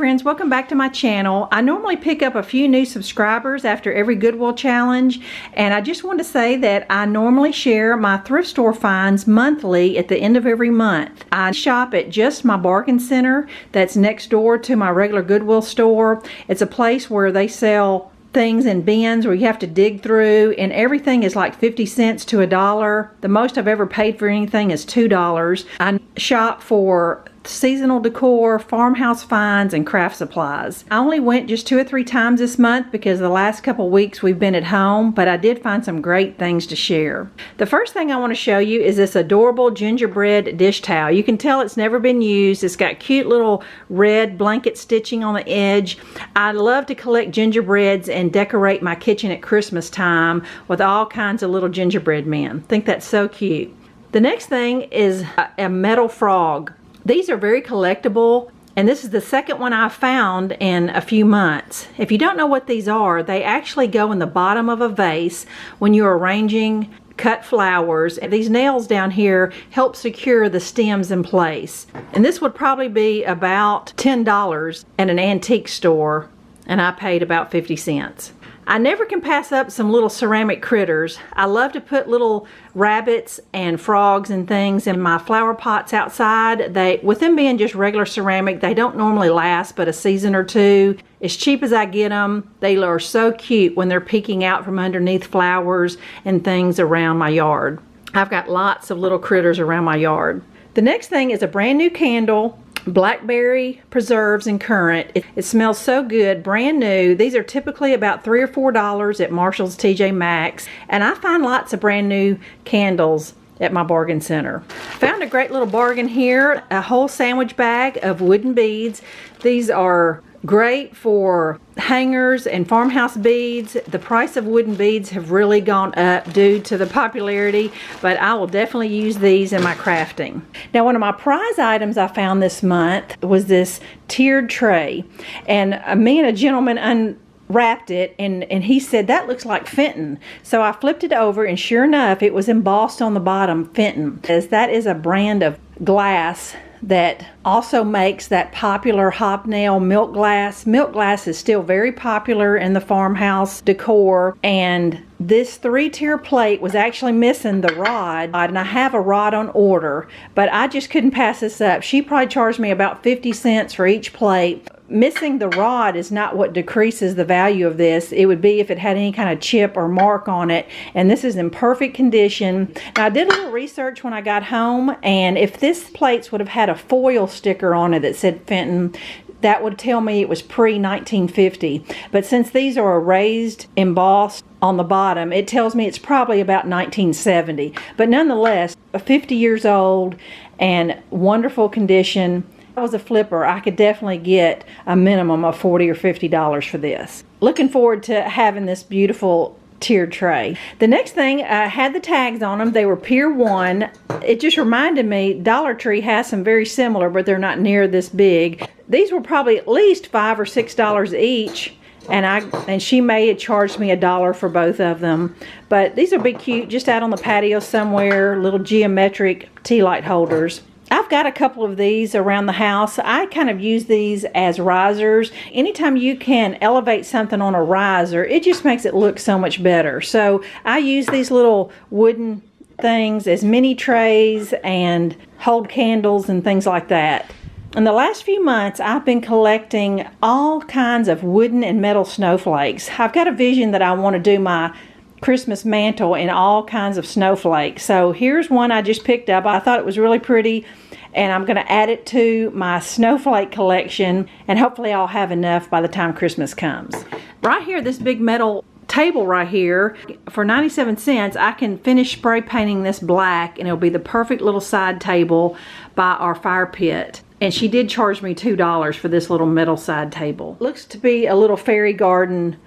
friends, welcome back to my channel. I normally pick up a few new subscribers after every Goodwill challenge, and I just want to say that I normally share my thrift store finds monthly at the end of every month. I shop at just my bargain center that's next door to my regular Goodwill store. It's a place where they sell things in bins where you have to dig through, and everything is like 50 cents to $1. The most I've ever paid for anything is $2. I shop for seasonal decor, farmhouse finds, and craft supplies. I only went just 2 or 3 times this month because the last couple weeks we've been at home, but I did find some great things to share. The first thing I want to show you is this adorable gingerbread dish towel. You can tell it's never been used. It's got cute little red blanket stitching on the edge. I love to collect gingerbreads and decorate my kitchen at Christmas time with all kinds of little gingerbread men. I think that's so cute. The next thing is a metal frog. These are very collectible, and this is the second one I've found in a few months. If you don't know what these are, they actually go in the bottom of a vase when you're arranging cut flowers. And these nails down here help secure the stems in place. And this would probably be about $10 at an antique store, and I paid about 50 cents. I never can pass up some little ceramic critters. I love to put little rabbits and frogs and things in my flower pots outside. With them being just regular ceramic, they don't normally last but a season or two. As cheap as I get them, they are so cute when they're peeking out from underneath flowers and things around my yard. I've got lots of little critters around my yard. The next thing is a brand new candle. Blackberry preserves and currant. It smells so good, brand new. These are typically about $3 or $4 at Marshall's, TJ Maxx, and I find lots of brand new candles at my bargain center. Found a great little bargain here, a whole sandwich bag of wooden beads. These are great for hangers and farmhouse beads. The price of wooden beads have really gone up due to the popularity, but I will definitely use these in my crafting. Now, one of my prize items I found this month was this tiered tray, and me and a gentleman unwrapped it, and he said that looks like Fenton. So I flipped it over, and sure enough, it was embossed on the bottom, Fenton, as that is a brand of glass that also makes that popular hobnail milk glass. Milk glass is still very popular in the farmhouse decor, and this 3-tier plate was actually missing the rod, and I have a rod on order, but I just couldn't pass this up. She probably charged me about 50 cents for each plate. Missing the rod is not what decreases the value of this. It would be if it had any kind of chip or mark on it, and this is in perfect condition. Now, I did a little research when I got home, and if this plates would have had a foil sticker on it that said Fenton, that would tell me it was pre-1950. But since these are raised, embossed on the bottom, it tells me it's probably about 1970. But nonetheless, 50 years old and wonderful condition. If I was a flipper, I could definitely get a minimum of $40 or $50 for this. Looking forward to having this beautiful tiered tray. The next thing had the tags on them. They were Pier One. It just reminded me Dollar Tree has some very similar, but they're not near this big. These were probably at least $5 or $6 each, and she may have charged me $1 for both of them. But these would be cute just out on the patio somewhere, little geometric tea light holders. I've got a couple of these around the house. I kind of use these as risers. Anytime you can elevate something on a riser, it just makes it look so much better. So I use these little wooden things as mini trays and hold candles and things like that. In the last few months, I've been collecting all kinds of wooden and metal snowflakes. I've got a vision that I want to do my Christmas mantle in all kinds of snowflakes. So here's one I just picked up. I thought it was really pretty, and I'm going to add it to my snowflake collection, and hopefully I'll have enough by the time Christmas comes. Right here, this big metal table right here, for 97 cents, I can finish spray painting this black, and it'll be the perfect little side table by our fire pit. And she did charge me $2 for this little metal side table. Looks to be a little fairy garden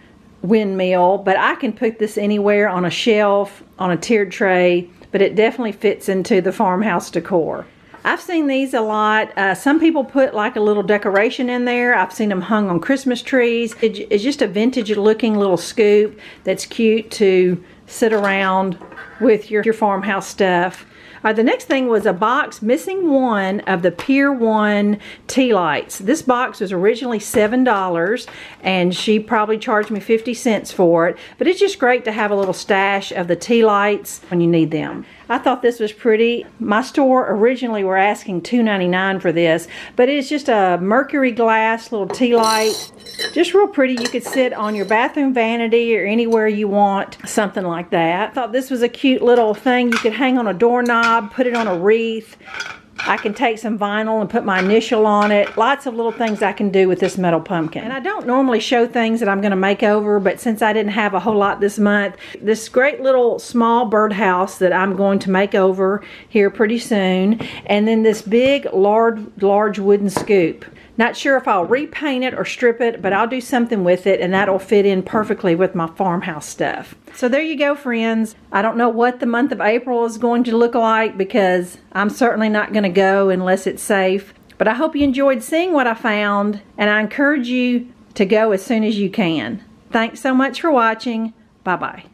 windmill, but I can put this anywhere, on a shelf, on a tiered tray, but it definitely fits into the farmhouse decor. I've seen these a lot. Some people put like a little decoration in there. I've seen them hung on Christmas trees. It's just a vintage looking little scoop that's cute to sit around with your farmhouse stuff. The next thing was a box, missing one, of the Pier One Tea Lights. This box was originally $7 and she probably charged me 50 cents for it, but it's just great to have a little stash of the tea lights when you need them. I thought this was pretty. My store originally were asking $2.99 for this, but it's just a mercury glass little tea light. Just real pretty. You could sit on your bathroom vanity or anywhere you want, something like that. I thought this was a cute little thing you could hang on a doorknob, put it on a wreath. I can take some vinyl and put my initial on it. Lots of little things I can do with this metal pumpkin. And I don't normally show things that I'm going to make over, but since I didn't have a whole lot this month, this great little small birdhouse that I'm going to make over here pretty soon. And then this big, large wooden scoop. Not sure if I'll repaint it or strip it, but I'll do something with it, and that'll fit in perfectly with my farmhouse stuff. So there you go, friends. I don't know what the month of April is going to look like because I'm certainly not going to go unless it's safe. But I hope you enjoyed seeing what I found, and I encourage you to go as soon as you can. Thanks so much for watching. Bye-bye.